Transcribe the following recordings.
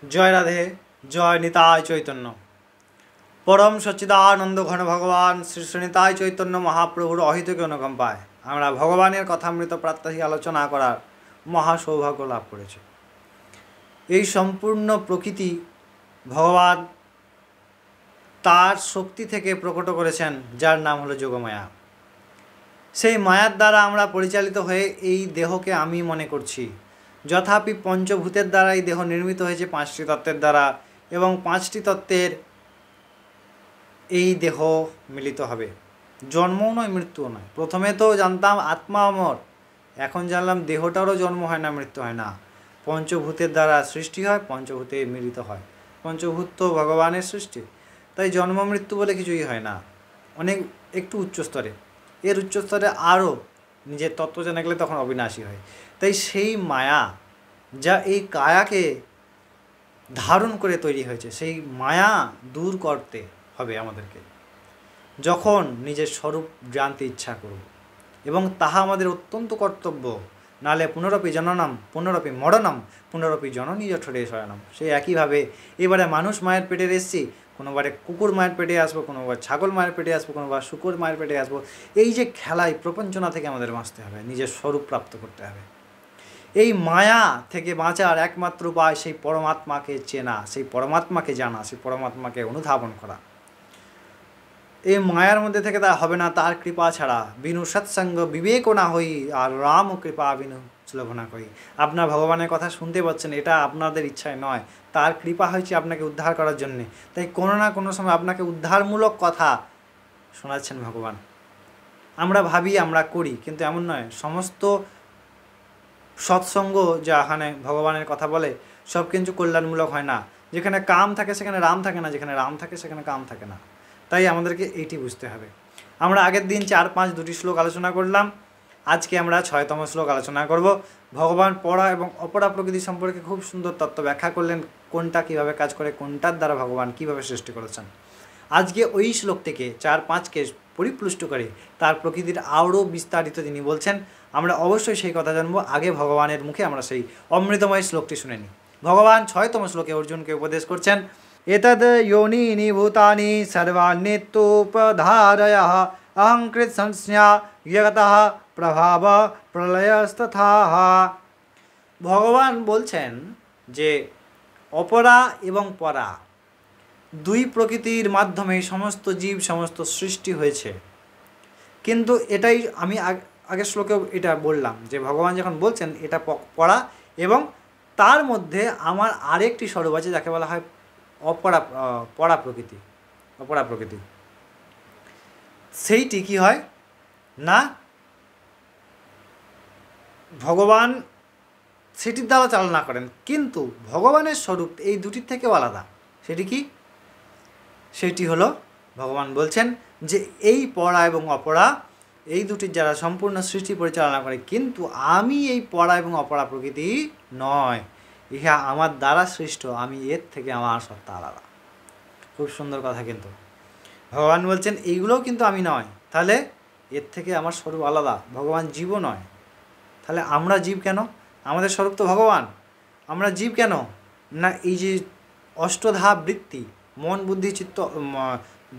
জয় রাধে, জয় নিতাই চৈতন্য। পরম সচ্চিদানন্দ ঘন ভগবান শ্রী শ্রী নিতাই চৈতন্য মহাপ্রভুর অহিতকে অনুকম্পায় আমরা ভগবানের কথামৃত প্রাত্যহিক আলোচনা করার মহা সৌভাগ্য লাভ করেছি। এই সম্পূর্ণ প্রকৃতি ভগবান তার শক্তি থেকে প্রকট করেছেন, যার নাম হলো যোগমায়া। সেই মায়ার দ্বারা আমরা পরিচালিত হয়ে এই দেহকে আমি মনে করছি। যথাপি পঞ্চভূতের দ্বারা এই দেহ নির্মিত হয়েছে 5টি তত্ত্বের দ্বারা, এবং 5টি তত্ত্বের এই দেহ মিলিত হবে। জন্মও নয়, মৃত্যুও নয়। প্রথমে তো জানতাম আত্মা অমর, এখন জানলাম দেহটারও জন্ম হয় না, মৃত্যু হয় না। পঞ্চভূতের দ্বারা সৃষ্টি হয়, পঞ্চভূতে মিলিত হয়। পঞ্চভূত তো ভগবানের সৃষ্টি, তাই জন্ম মৃত্যু বলে কিছুই হয় না। অনেক একটু উচ্চস্তরে, এর উচ্চস্তরে আরও নিজের তত্ত্ব জানা গেলে তখন অবিনাশী হয়। তাই সেই মায়া যা এই কায়াকে ধারণ করে তৈরি হয়েছে, সেই মায়া দূর করতে হবে আমাদেরকে যখন নিজের স্বরূপ জানতে ইচ্ছা করব, এবং তাহা আমাদের অত্যন্ত কর্তব্য। নালে পুনরপি জননম পুনরপি মরণম পুনরপি জননী জঠরে শয়নম। সেই একইভাবে এবারে মানুষ মায়ের পেটে এসেছি, কোনোবারে কুকুর মায়ের পেটে আসবো, কোনোবার ছাগল মায়ের পেটে আসবো, কোনোবার শুকুর মায়ের পেটে আসবো। এই যে খেলায় প্রপঞ্চনা থেকে আমাদের বাঁচতে হবে, নিজের স্বরূপ প্রাপ্ত করতে হবে। এই মায়া থেকে বাঁচার একমাত্র উপায় সেই পরমাত্মাকে চেনা, সেই পরমাত্মাকে জানা, সেই পরমাত্মাকে অনুধাবন করা। এই মায়ার মধ্যে থেকে তা হবে না তার কৃপা ছাড়া। বিনু সৎসঙ্গ বিবেক না হই, আর রাম কৃপা বিনু সুলভ না করি। আপনার ভগবানের কথা শুনতে পাচ্ছেন, এটা আপনাদের ইচ্ছায় নয়, তার কৃপা হয়েছে আপনাকে উদ্ধার করার জন্যে। তাই কোনো না কোনো সময় আপনাকে উদ্ধারমূলক কথা শোনাচ্ছেন ভগবান। আমরা ভাবি আমরা করি, কিন্তু এমন নয়। সমস্ত সৎসঙ্গ যা এখানে ভগবানের কথা বলে সব কিন্তু কল্যাণমূলক হয় না। যেখানে কাম থাকে সেখানে রাম থাকে না, যেখানে রাম থাকে সেখানে কাম থাকে না। তাই আমাদেরকে এইটি বুঝতে হবে। আমরা আগের দিন 4, 5 দুটি শ্লোক আলোচনা করলাম। আজকে আমরা 6তম শ্লোক আলোচনা করব। ভগবান পরা এবং অপরা প্রকৃতি সম্পর্কে খুব সুন্দর তত্ত্ব ব্যাখ্যা করলেন, কোনটা কিভাবে কাজ করে, কোনটার দ্বারা ভগবান কিভাবে সৃষ্টি করেছেন। আজকে ওই শ্লোক থেকে 4, 5কে পরিপুষ্ট করে তার প্রকৃতির আরও বিস্তারিত তিনি বলছেন। আমরা অবশ্যই সেই কথা জানবো। আগে ভগবানের মুখে আমরা সেই অমৃতময় শ্লোকটি শুনে নিই। ভগবান 6তম শ্লোকে অর্জুনকে উপদেশ করছেন, এতদ যোনীনি ভূতানি সর্বাণ্যেতোপধারয়ঃ অহংকৃত সংজ্ঞা জগতঃ প্রভাব প্রলয়স্তথাঃ। ভগবান বলছেন যে অপরা এবং পরা দুই প্রকৃতির মাধ্যমে সমস্ত জীব, সমস্ত সৃষ্টি হয়েছে। কিন্তু এটাই আমি আগের শ্লোকেও এটা বললাম যে ভগবান যখন বলছেন এটা পরা, এবং তার মধ্যে আমার আরেকটি স্বরূপ আছে যাকে বলা হয় পরা প্রকৃতি, অপরা প্রকৃতি। সেইটি কি হয় না, ভগবান সেটির দ্বারা চালনা করেন, কিন্তু ভগবানের স্বরূপ এই দুটির থেকেও আলাদা। সেটি কি? সেটি হলো ভগবান বলছেন যে এই পরা এবং অপরা এই দুটির যারা সম্পূর্ণ সৃষ্টি পরিচালনা করে, কিন্তু আমি এই পরা এবং অপরা প্রকৃতি নয়, ইহা আমার দ্বারা সৃষ্ট, আমি এর থেকে আমার সত্তা আলাদা। খুব সুন্দর কথা। কিন্তু ভগবান বলছেন এইগুলোও কিন্তু আমি নয়, তাহলে এর থেকে আমার স্বরূপ আলাদা। ভগবান জীবও নয়, তাহলে আমরা জীব কেন? আমাদের স্বরূপ তো ভগবান, আমরা জীব কেন? না এই যে অষ্টধা বৃত্তি, মন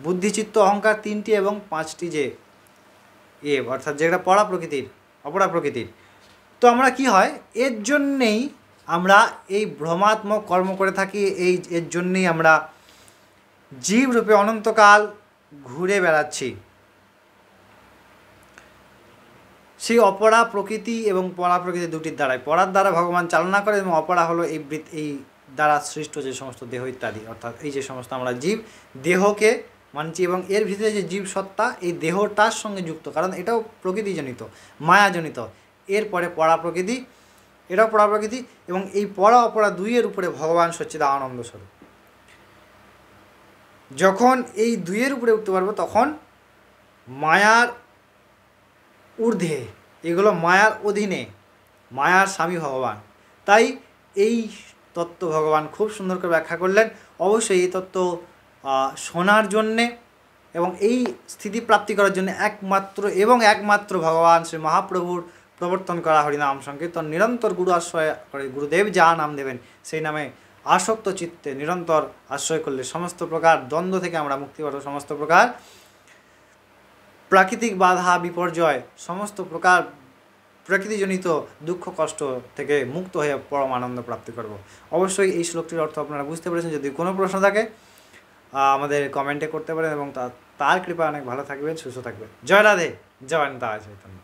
বুদ্ধিচিত্ত অহংকার 3টি এবং 5টি যে অর্থাৎ যেটা পরা প্রকৃতির, অপরা প্রকৃতির, তো আমরা কি হয়, এর জন্যেই আমরা এই ভ্রমাত্মক কর্ম করে থাকি। এর জন্যেই আমরা জীব রূপে অনন্তকাল ঘুরে বেড়াচ্ছি। সেই অপরা প্রকৃতি এবং পরা প্রকৃতি দুটির দ্বারাই, পরার দ্বারা ভগবান চালনা করে এবং অপরা হলো এই দ্বারা সৃষ্ট যে সমস্ত দেহ ইত্যাদি, অর্থাৎ এই যে সমস্ত আমরা জীব, দেহকে মানছি, এবং এর ভিতরে যে জীব সত্তা এই দেহটার সঙ্গে যুক্ত, কারণ এটাও প্রকৃতিজনিত, মায়াজনিত। এরপরে পরা প্রকৃতি, এটাও পরা প্রকৃতি, এবং এই পরা অপরা দুইয়ের উপরে ভগবান সচ্চিদানন্দ স্বরূপ। যখন এই দুইয়ের উপরে উঠতে পারবো তখন মায়ার ঊর্ধ্বে, এগুলো মায়ার অধীনে, মায়ার স্বামী ভগবান। তাই এই তত্ত্ব ভগবান খুব সুন্দর করে ব্যাখ্যা করলেন। অবশ্যই এই তত্ত্ব শোনার জন্যে এবং এই স্থিতি প্রাপ্তি করার জন্য একমাত্র ভগবান শ্রী মহাপ্রভুর প্রবর্তন করা হরিনাম সংকীর্তন, নিরন্তর গুরু আশ্রয় করে গুরুদেব যা নাম দেবেন সেই নামে আসক্ত চিত্তে নিরন্তর আশ্রয় করলে সমস্ত প্রকার দ্বন্দ্ব থেকে আমরা মুক্তি পাবো, সমস্ত প্রকার প্রাকৃতিক বাধা বিপর্যয়, সমস্ত প্রকার প্রকৃতিজনিত দুঃখ কষ্ট থেকে মুক্ত হয়ে পরম আনন্দ প্রাপ্তি করব। অবশ্যই এই শ্লোকটির অর্থ আপনারা বুঝতে পেরেছেন। যদি কোনো প্রশ্ন থাকে আমাদের কমেন্টে করতে পারেন এবং তার কৃপা অনেক ভালো থাকবেন, সুস্থ থাকবেন। জয় রাধে, জয় নিতাই চৈতন্য।